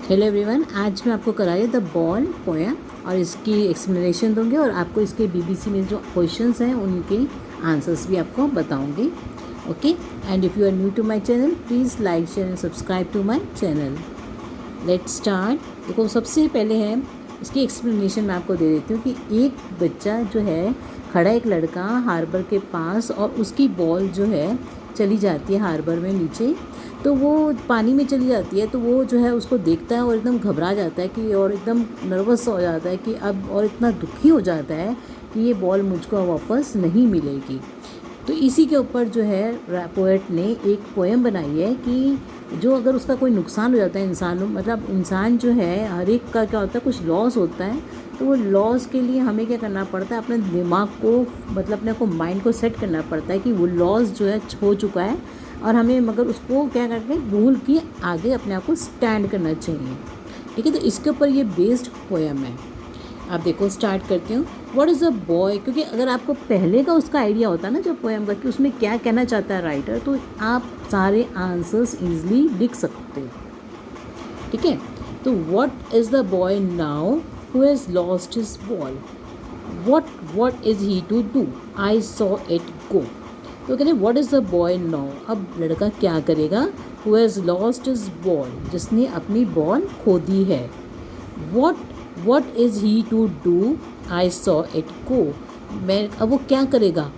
Hello everyone, आज मैं आपको कराई द बॉल पोएम और इसकी एक्सप्लेनेशन दूंगी और आपको इसके बीबीसी में जो क्वेश्चंस हैं उनके आंसर्स भी आपको बताऊंगी। Okay, and if you are new to my channel please like share and subscribe to my channel. Let's start. देखो, सबसे पहले है इसकी एक्सप्लेनेशन मैं आपको दे देती हूँ कि एक बच्चा जो है खड़ा, एक लड़का हार्बर के पास, और उसकी बॉल जो है चली जाती है हार्बर में नीचे, तो वो पानी में चली जाती है। तो वो जो है उसको देखता है और एकदम घबरा जाता है कि, और एकदम नर्वस हो जाता है कि अब, और इतना दुखी हो जाता है कि ये बॉल मुझको वापस नहीं मिलेगी। तो इसी के ऊपर जो है पोएट ने एक पोएम बनाई है कि जो अगर उसका कोई नुकसान हो जाता है इंसान, मतलब इंसान जो है हर एक का क्या होता है, कुछ लॉस होता है, तो वो लॉस के लिए हमें क्या करना पड़ता है, अपने दिमाग को, मतलब अपने को माइंड को सेट करना पड़ता है कि वो लॉस जो है हो चुका है और हमें मगर उसको क्या करके भूल के आगे अपने आप को स्टैंड करना चाहिए। ठीक है, तो इसके ऊपर ये बेस्ड पोएम है। आप देखो, स्टार्ट करती हूँ। व्हाट इज़ अ बॉय, क्योंकि अगर आपको पहले का उसका आइडिया होता है ना जो पोएम का कि उसमें क्या कहना चाहता है राइटर, तो आप सारे आंसर्स ईजिली लिख सकते हो। ठीक है, तो what is the boy now who has lost his ball, what is he to do, I saw it go. तो कहते हैं what is the boy now, अब लड़का क्या करेगा, who has lost his ball, जिसने अपनी बॉल खो दी है। What is he to do, I saw it go, मैं, अब वो क्या करेगा।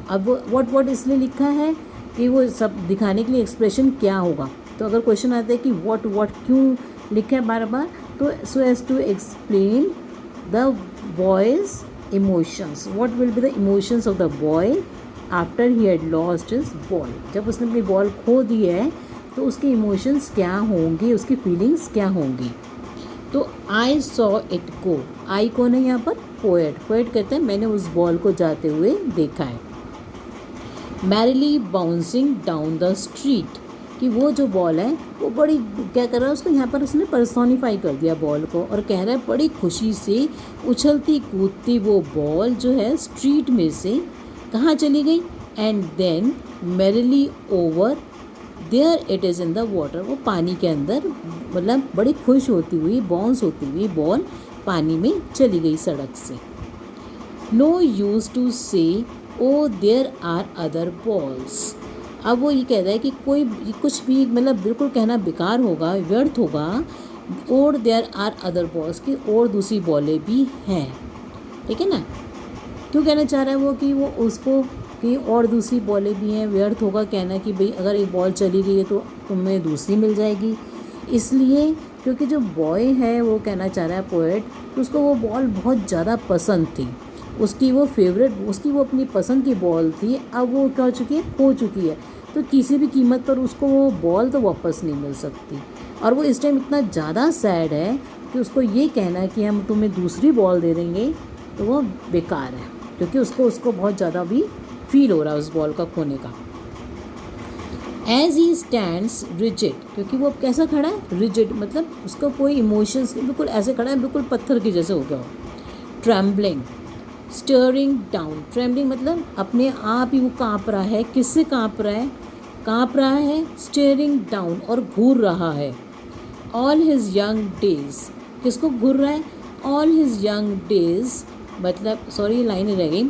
अब व्हाट इसलिए लिखा है कि वो सब दिखाने के लिए एक्सप्रेशन क्या होगा। तो अगर क्वेश्चन आता है कि व्हाट क्यों लिखा है बार बार, तो so as to explain the boy's emotions, what will be the emotions of the boy after he had lost his ball, जब उसने अपनी बॉल खो दी है तो उसके इमोशंस क्या होंगे, उसकी फीलिंग्स क्या होंगी। तो आई सॉ इट गो, आई कौन है यहाँ पर, पोएट कहते हैं मैंने उस बॉल को जाते हुए देखा है। Merrily bouncing down the street, कि वो जो बॉल है वो बड़ी, क्या कर रहा है उसको यहाँ पर उसने पर्सोनीफाई कर दिया बॉल को, और कह रहा है बड़ी खुशी से उछलती कूदती वो बॉल जो है स्ट्रीट में से कहाँ चली गई, and then merrily over there it is in the water, वो पानी के अंदर, मतलब बड़ी खुश होती हुई, बाउंस होती हुई बॉल पानी में चली गई सड़क से। नो यूज़ टू से oh there are other balls, अब वो ये कह रहा है कि कोई कुछ भी, मतलब बिल्कुल कहना बेकार होगा, व्यर्थ होगा, और देयर आर अदर बॉल्स, की और दूसरी बॉलें भी हैं। ठीक है ना, क्यों कहना चाह रहा है वो कि वो उसको कि और दूसरी बॉलें भी हैं, व्यर्थ होगा कहना कि भाई अगर एक बॉल चली गई है तो तुम्हें दूसरी मिल जाएगी, इसलिए क्योंकि जो बॉय है वो कहना चाह रहा है पोएट, तो उसको वो बॉल बहुत ज़्यादा पसंद थी, उसकी वो फेवरेट, उसकी वो अपनी पसंद की बॉल थी, अब वो क्या हो चुकी है, खो चुकी है, तो किसी भी कीमत पर उसको वो बॉल तो वापस नहीं मिल सकती। और वो इस टाइम इतना ज़्यादा सैड है कि उसको ये कहना है कि हम तुम्हें दूसरी बॉल दे देंगे तो वो बेकार है, क्योंकि उसको बहुत ज़्यादा भी फील हो रहा है उस बॉल का खोने का। एज ही स्टैंड्स रिजिड, क्योंकि वो अब कैसा खड़ा है, रिजिड, मतलब उसका कोई इमोशंस नहीं, बिल्कुल ऐसे खड़ा है, बिल्कुल पत्थर के जैसे हो गया हो। ट्रैम्बलिंग स्टरिंग डाउन, ट्रैम्बलिंग मतलब अपने आप ही वो काँप रहा है, किससे काँप रहा है, स्टेयरिंग डाउन, और घूर रहा है। ऑल हिज यंग डेज, किसको घूर रहा है, ऑल हिज यंग डेज, मतलब सॉरी लाइन रह गई।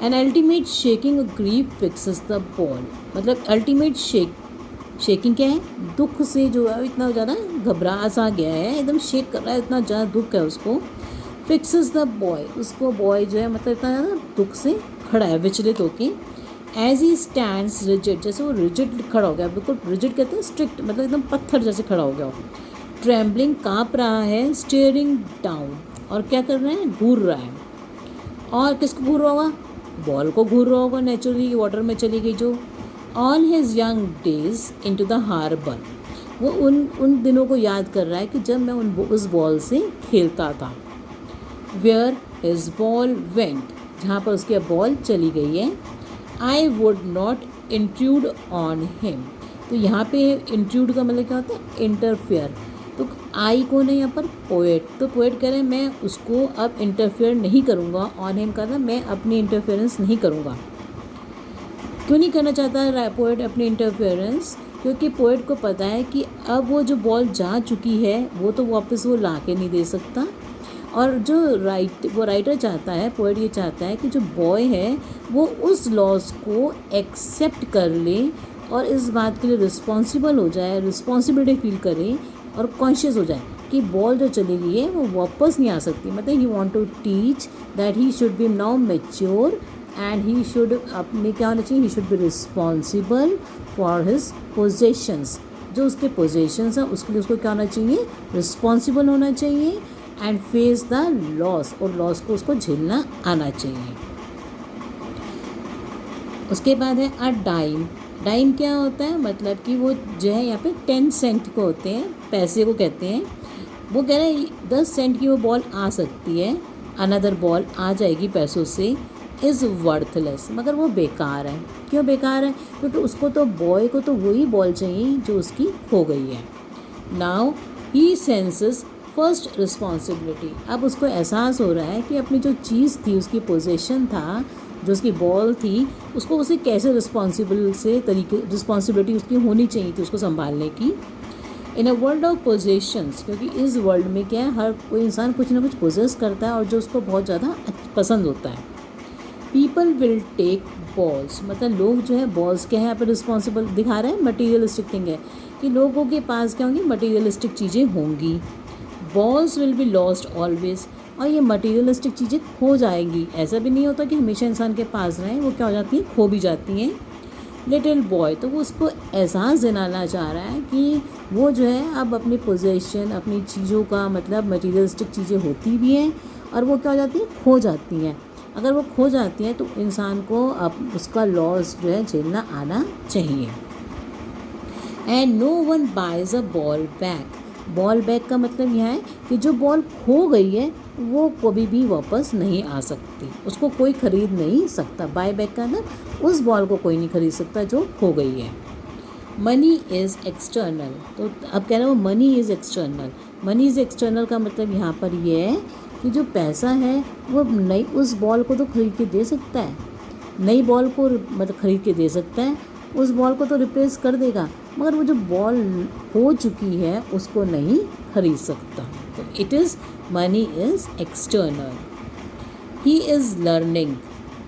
An ultimate shaking grief fixes the ball, मतलब अल्टीमेट शेकिंग क्या है, दुख से जो है इतना ज़्यादा घबरा सा गया है, एकदम शेक कर रहा है, इतना ज़्यादा दुख है उसको। फिक्सेस द बॉय, उसको बॉय जो है मतलब इतना ज़्यादा दुख से खड़ा है, विचलित होके। एज ही स्टैंड्स रिजिड, जैसे वो रिजिड खड़ा हो गया, बिल्कुल रिजिड कहते हैं स्ट्रिक्ट, मतलब एकदम पत्थर जैसे खड़ा हो गया हो। ट्रैम्बलिंग काँप रहा है, स्टेयरिंग डाउन, और क्या कर रहे हैं, घूर रहा है। और किसको घूर रहा होगा, बॉल को घूर रहा होगा, नेचुरली वाटर में चली गई जो। All his young days into the harbour, वो उन दिनों को याद कर रहा है कि जब मैं उस बॉल से खेलता था। वेयर हिज बॉल वेंट, जहाँ पर उसकी बॉल चली गई है। आई would not intrude on him, तो यहाँ पे इंट्रूड का मतलब क्या होता है, इंटरफेयर। तो आई कौन है यहाँ पर, पोएट, तो पोएट कह रहे हैं मैं उसको अब इंटरफेयर नहीं करूँगा, ऑन हिम का मैं अपनी इंटरफेरेंस नहीं करूँगा। क्यों नहीं करना चाहता है पोएट अपनी इंटरफेरेंस, क्योंकि पोएट को पता है कि अब वो जो बॉल जा चुकी है वो तो वापस वो ला के नहीं दे सकता। और जो राइटर चाहता है, पोएट ये चाहता है कि जो बॉय है वो उस लॉस को एक्सेप्ट कर ले और इस बात के लिए रिस्पॉन्सिबल हो जाए, रिस्पॉन्सिबिलिटी फील करे और कॉन्शियस हो जाए कि बॉल जो चली गई है वो वापस नहीं आ सकती। मतलब he want to teach that he should be now mature and he should, अपने क्या होना चाहिए, he should be responsible for his possessions. जो उसके पोजेशंस हैं उसके लिए उसको क्या होना चाहिए, रिस्पॉन्सिबल होना चाहिए एंड फेस द लॉस, और लॉस को उसको झेलना आना चाहिए। उसके बाद है अ डाइम। डाइम क्या होता है, मतलब कि वो जो है यहाँ पे 10 सेंट को होते हैं, पैसे को कहते हैं। वो कह रहे हैं 10 सेंट की वो बॉल आ सकती है, अनदर बॉल आ जाएगी पैसों से, इज़ वर्थलेस, मगर वो बेकार है। क्यों बेकार है, क्योंकि उसको तो बॉय को तो वही बॉल चाहिए जो उसकी खो गई है। Now he senses first responsibility. अब उसको एहसास हो रहा है कि अपनी जो चीज़ थी, उसकी पोजीशन था, जो उसकी बॉल थी, उसको उसे कैसे रिस्पॉन्सिबिलिटी उसकी होनी चाहिए थी उसको संभालने की। इन अ वर्ल्ड ऑफ पोजेशंस, क्योंकि इस वर्ल्ड में क्या है, हर कोई इंसान कुछ ना कुछ पोजेस करता है और जो उसको बहुत ज़्यादा पसंद होता है। पीपल विल टेक बॉल्स, मतलब लोग जो है बॉल्स क्या है यहाँ पर रिस्पॉन्सिबल दिखा रहे हैं, मटीरियलिस्टिक थिंग है कि लोगों के पास क्या होंगी, मटीरियलिस्टिक चीज़ें होंगी। Balls will be lost always, और ये मटीरियलिस्टिक चीज़ें खो जाएंगी। ऐसा भी नहीं होता कि हमेशा इंसान के पास रहें, वो क्या हो जाती हैं, खो भी जाती हैं। लिटिल बॉय, तो वो उसको एहसास दिलाना चाह रहा है कि वो जो है अब अपनी पोजेशन, अपनी चीज़ों का मतलब मटीरियलिस्टिक चीज़ें होती भी हैं और वो क्या हो जाती हैं, खो जाती हैं। अगर वो खो जाती हैं तो इंसान को अब उसका लॉस जो है झेलना आना चाहिए। And no one buys a ball back. Ball back का मतलब यह है कि जो बॉल खो गई है वो कभी भी वापस नहीं आ सकती, उसको कोई ख़रीद नहीं सकता। बाय बैक का मतलब उस बॉल को कोई नहीं खरीद सकता जो खो गई है। मनी इज़ एक्सटर्नल, तो अब कह रहे हो money is external. Money is external का मतलब यहाँ पर ये है कि जो पैसा है वो नई उस बॉल को तो ख़रीद के दे सकता है, नई बॉल को मतलब ख़रीद के दे सकता है, उस बॉल को तो रिप्लेस कर देगा, मगर वो जो बॉल हो चुकी है उसको नहीं खरीद सकता। तो it is money is external. He is learning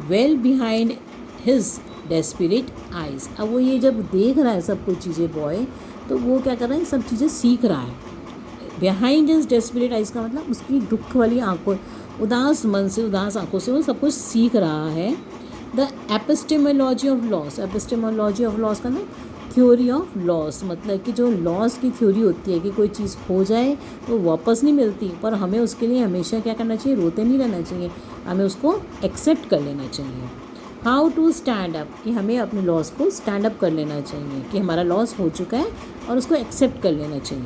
well behind his desperate eyes. अब वो ये जब देख रहा है सब कुछ चीज़ें बॉय, तो वो क्या कर रहा है, सब चीज़ें सीख रहा है। बिहाइंड हिज डेस्परेट आइज़ का मतलब उसकी दुख वाली आंखों, उदास मन से, उदास आंखों से वो सब कुछ सीख रहा है। The epistemology of loss. Epistemology of loss का ना थ्योरी ऑफ लॉस, मतलब कि जो लॉस की थ्योरी होती है कि कोई चीज़ खो जाए तो वापस नहीं मिलती, पर हमें उसके लिए हमेशा क्या करना चाहिए, रोते नहीं रहना चाहिए, हमें उसको एक्सेप्ट कर लेना चाहिए। हाउ टू स्टैंड अप, कि हमें अपने लॉस को स्टैंड अप कर लेना चाहिए कि हमारा लॉस हो चुका है और उसको एक्सेप्ट कर लेना चाहिए।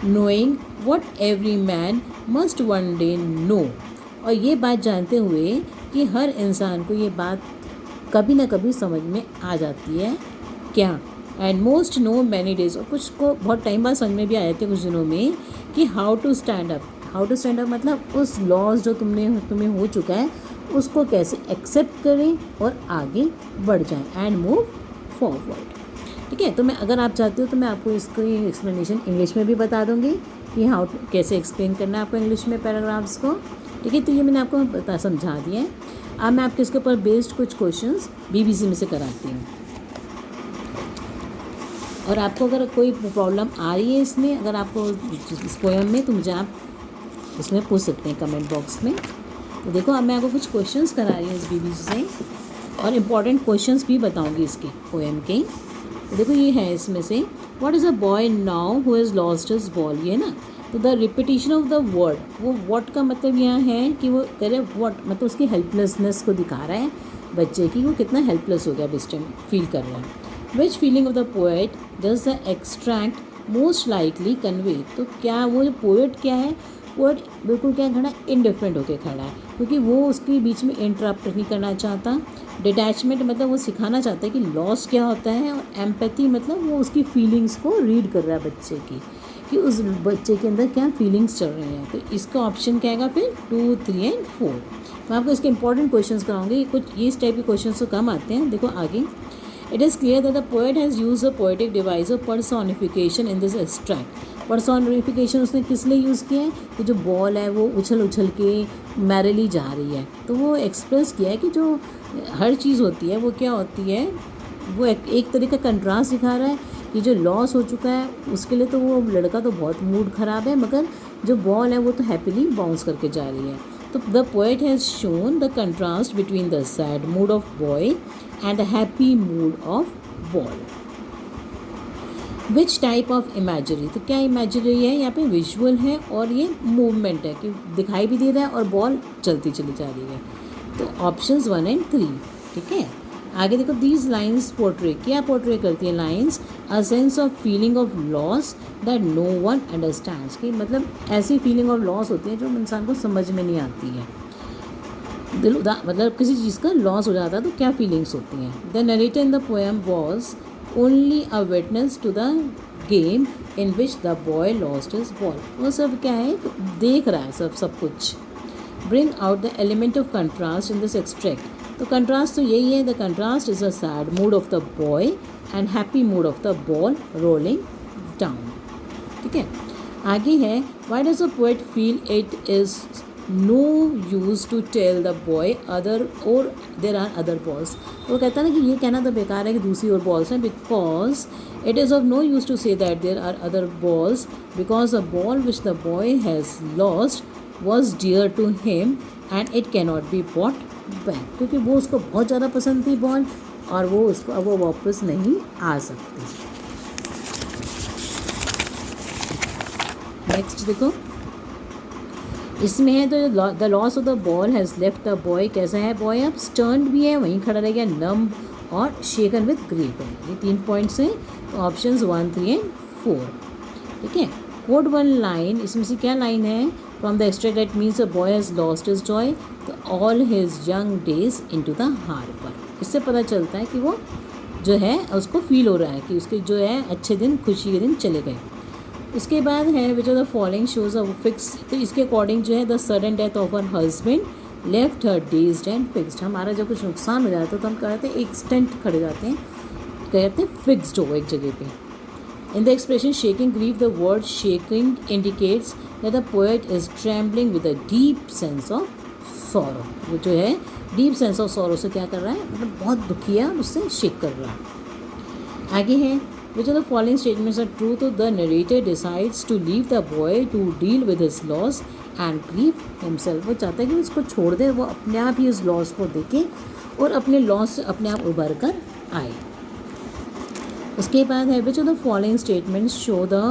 Knowing what every man must one day know, और ये बात जानते हुए कि हर इंसान को ये बात कभी ना कभी समझ में आ जाती है क्या, and most know many days, और कुछ को बहुत टाइम बाद समझ में भी आए थे कुछ दिनों में कि how to stand up. How to stand up मतलब उस लॉस जो तुम्हें हो चुका है उसको कैसे एक्सेप्ट करें और आगे बढ़ जाएं एंड मूव फॉरवर्ड। ठीक है, तो मैं अगर आप चाहते हो तो मैं आपको इसकी एक्सप्लेनेशन इंग्लिश में भी बता दूँगी कि हाउ कैसे एक्सप्लेन करना है आपको इंग्लिश में पैराग्राफ्स को। ठीक है, तो ये मैंने आपको समझा दिया है। अब मैं आपके इसके ऊपर बेस्ड कुछ क्वेश्चंस BBC में से कराती हूँ, और आपको अगर कोई प्रॉब्लम आ रही है इसमें, अगर आपको इस पोएम में, तो मुझे आप उसमें पूछ सकते हैं कमेंट बॉक्स में। तो देखो अब मैं आपको कुछ क्वेश्चंस करा रही हूँ इस BBC से, और इम्पॉर्टेंट क्वेश्चंस भी बताऊँगी इसके पोएम के। तो देखो ये है इसमें से, what is a boy now who has lost his ball, ये ना। तो the repetition of the word, वो व्हाट का मतलब यहाँ है कि वो कह रहे व्हाट मतलब उसकी हेल्पलेसनेस को दिखा रहा है बच्चे की, वो कितना हेल्पलेस हो गया इस टाइम फील कर रहा है। Which feeling of the poet does the extract most likely convey, तो क्या वो जो पोएट क्या है, पोएट बिल्कुल क्या खड़ा, इनडिफरेंट होकर खड़ा है, क्योंकि वो उसके बीच में इंटरप्ट नहीं करना चाहता। डिटैचमेंट मतलब वो सिखाना चाहता है कि लॉस क्या होता है, और एम्पैथी मतलब वो उसकी फीलिंग्स को रीड कर रहा है बच्चे की, कि उस बच्चे के अंदर क्या फीलिंग्स चल रही हैं। तो इसका ऑप्शन क्या आएगा फिर 2, 3 एंड 4। मैं आपको इसके इंपॉर्टेंट क्वेश्चंस कराऊंगी, कुछ इस टाइप के क्वेश्चंस तो कम आते हैं। देखो आगे, It is clear that the poet has used a poetic device of personification in this extract. Personification उसने किस लिए यूज़ किया है कि जो बॉल है वो उछल उछल के मैरिली जा रही है, तो वो एक्सप्रेस किया है कि जो हर चीज़ होती है वो क्या होती है, वो एक तरह का कंट्रास्ट दिखा रहा है कि जो लॉस हो चुका है उसके लिए तो वो लड़का तो बहुत मूड ख़राब है, मगर जो बॉल है वो तो हैप्पीली बाउंस करके जा रही है. तो the poet has shown the contrast between the sad mood off boy and the happy mood off ball. Which type of imagery, तो क्या इमेजरी है यहाँ पे, विजुअल है और ये मूवमेंट है कि दिखाई भी दे रहा है और बॉल चलती चली जा रही है. तो ऑप्शंस 1 और 3. ठीक है, आगे देखो. दीज लाइन्स पोर्ट्रे, क्या पोर्ट्रे करती है lines, a sense of feeling of loss that no one understands, कि मतलब ऐसी फीलिंग ऑफ लॉस होती है जो इंसान को समझ में नहीं आती है. मतलब किसी चीज़ का लॉस हो जाता है तो क्या फीलिंग्स होती हैं. The narrator in the poem was only a witness to the game in which the boy lost his ball. वो सब क्या है, देख रहा है सब कुछ. Bring out the element of contrast in this extract. तो contrast तो यही है, the contrast is a sad mood of the boy and happy mood of the ball rolling down. ठीक है, आगे है. Why does the poet feel it is no use to tell the boy other or there are other balls. तो वो कहता है ना कि ये कहना तो बेकार है कि दूसरी और बॉल्स हैं, because it is of no use to say that there are other balls because the ball which the boy has lost was dear to him and it can not be bought back, क्योंकि वो उसको बहुत ज़्यादा पसंद थी ball और वो उसको अब वो वापस नहीं आ सकती. नेक्स्ट देखो, इसमें है तो the loss of the ball has left the boy, कैसा है बॉय, अब स्टर्न भी है, वहीं खड़ा रह गया, नम्ब और शेकन विद ग्रीफ है. ये 3 पॉइंट्स हैं. तो ऑप्शन 1, 3 एंड 4. ठीक है, कोट 1 लाइन, इसमें से क्या लाइन है, from the extract that means a boy has lost his joy to all his young days into the harbour. इससे पता चलता है कि वो जो है उसको फील हो रहा है कि उसके जो है अच्छे दिन, खुशी के दिन चले गए. उसके बाद है which are the following shows of fix, तो इसके अकॉर्डिंग जो है the sudden death of her husband left her dazed and fixed. हमारा जब कुछ नुकसान हो जाता है तो हम कहते हैं एक स्टेंट खड़े जाते हैं, कहते हैं फिक्स्ड हो एक जगह पे. In the expression shaking grief the word shaking indicates that the poet is trembling with a deep sense of sorrow. वो जो है डीप सेंस ऑफ सॉरो से क्या कर रहा है, मतलब बहुत दुखी है, उससे शेक कर रहा है. आगे है which of the following statements are true, तो the narrator decides to leave the boy to deal with his loss and grief himself. वो चाहता है कि उसको छोड़ दे, वो अपने आप ही उस लॉस को देखे और अपने लॉस से अपने आप उभर कर आए. उसके बाद है which of the following statements show the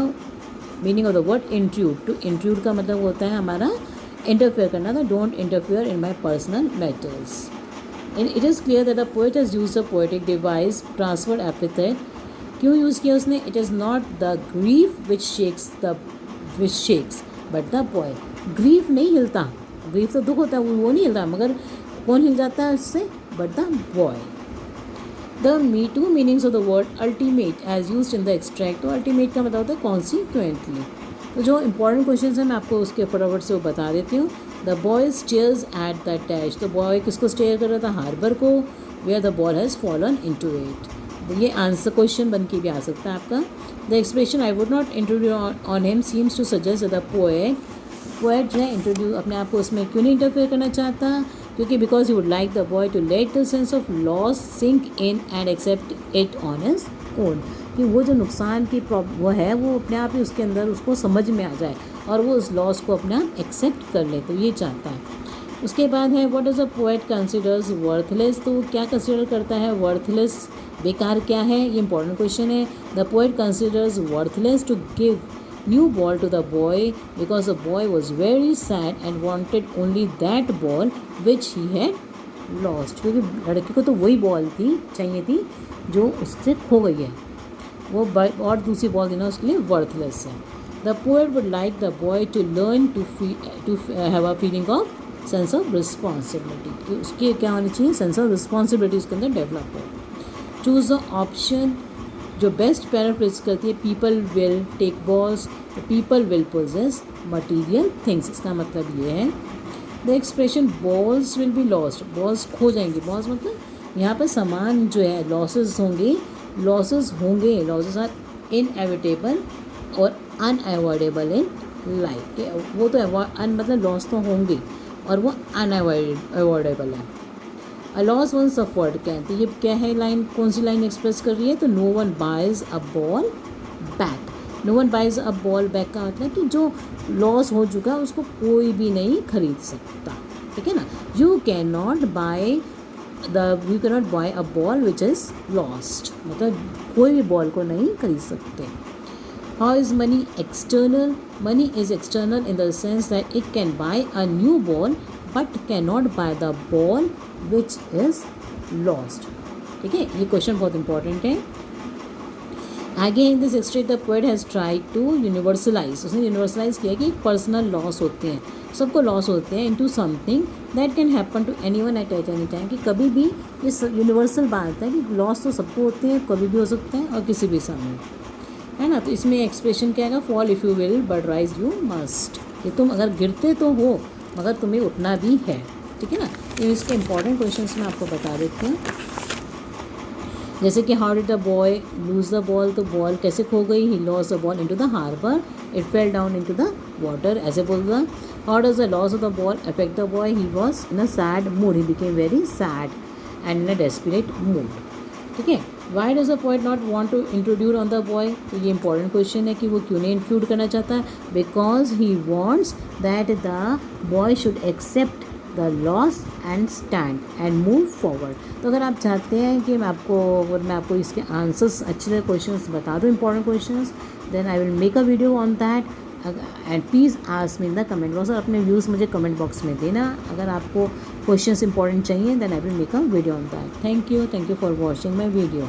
meaning of the word intrude. तो intrude का मतलब होता है हमारा interfere करना, तो don't interfere in my personal matters. And it is clear that the poet has used a poetic device, transferred epithet. क्यों use किया उसने, it is not the grief which shakes but the boy. Grief नहीं हिलता, grief तो दुख होता है, वो नहीं हिलता, मगर कौन हिल जाता है उससे, but the boy. The 2 meanings of the word ultimate as used in the extract. तो अल्टीमेट का मतलब होता है कॉन्सिक्वेंटली. तो जो इंपॉर्टेंट क्वेश्चन है मैं आपको उसके फटाफट से वो बता देती हूँ. The boy stares at the touch. तो बॉय किसको स्टेयर कर रहा था, हार्बर को, where the ball has fallen into it. ये आंसर क्वेश्चन बन के भी आ सकता है आपका. The expression I would not introduce on him seems to suggest the poet जो है इंट्रोड्यूस अपने आप को उसमें क्यों नहीं इंटरफेयर करना चाहता, क्योंकि because he would like the boy to let the sense of loss sink in and accept it on his own. कि वो जो नुकसान की वो है वो अपने आप ही उसके अंदर उसको समझ में आ जाए और वो उस लॉस को अपने आप एक्सेप्ट कर ले, तो ये चाहता है. उसके बाद है what is a poet considers worthless. तो क्या कंसिडर करता है वर्थलेस, बेकार क्या है, ये इंपॉर्टेंट क्वेश्चन है. The poet considers worthless to give new ball to the boy because the boy was very sad and wanted only that ball which he had lost. क्योंकि लड़के को तो वही बॉल चाहिए थी जो उससे खो गई है, वो और दूसरी बॉल देना उसके लिए वर्थलेस है. The poet would like the boy to learn to have a feeling of sense of responsibility, कि उसके क्या होनी चाहिए, सेंस ऑफ रिस्पॉन्सिबिलिटी उसके अंदर डेवलप हो. चूज़ द ऑप्शन जो बेस्ट पैराफ्रेज करती है, people will take balls, people will possess material things. इसका मतलब ये है the expression balls will be lost, balls खो जाएंगी, बॉल्स मतलब यहाँ पर समान जो है लॉसेस होंगे, लॉसेस आर इनएविटेबल और अनअवॉइडेबल इन लाइफ। वो तो मतलब लॉस तो होंगे और वो अनअवॉइडेबल है। अ लॉस वन सफर्ड कहते ये क्या है लाइन, कौन सी लाइन एक्सप्रेस कर रही है? तो no one buys a ball back. No one buys a ball back का मतलब कि जो लॉस हो चुका है उसको कोई भी नहीं खरीद सकता, ठीक है ना। You can not buy a ball which is lost, मतलब कोई भी बॉल को नहीं खरीद सकते। How is money external? Money is external in the sense that it can buy a new ball but can not buy the ball which is lost, ठीक है। ये क्वेश्चन बहुत इंपॉर्टेंट है। आगे in this extract the poet has try to universalize, उसने universalize किया कि personal loss होते हैं, सबको लॉस होते हैं, into something that can happen to anyone at any time, कि कभी भी इस यूनिवर्सल बात है कि लॉस तो सबको होते हैं, कभी भी हो सकते हैं और किसी भी समय, है ना। तो इसमें एक्सप्रेशन क्या है? Fall if you will but rise you must, कि तुम अगर गिरते तो हो मगर तुम्हें उठना भी है, ठीक है ना। ये इसके इंपॉर्टेंट क्वेश्चंस मैं आपको बता देती हूँ। जैसे कि how did the boy lose the ball, तो बॉल कैसे खो गई? He loss the ball into the harbour, it fell down into the water, ऐसे बोल रहा। How does the loss of the ball affect the boy? He was in a sad mood, he became very sad and in a desperate mood, ठीक है। Why does the poet not want to introduce on the boy? तो ये important question है कि वो क्यों नहीं include करना चाहता है? Because he wants that the boy should accept the loss and stand and move forward. तो अगर आप चाहते हैं कि मैं आपको इसके आंसर्स अच्छे से क्वेश्चंस बता दूँ, important questions, then I will make a video on that and please ask me in the comment box, और अपने व्यूज़ मुझे कमेंट बॉक्स में देना। अगर आपको क्वेश्चंस इंपॉर्टेंट चाहिए then I will make a video on that. Thank you for watching my video.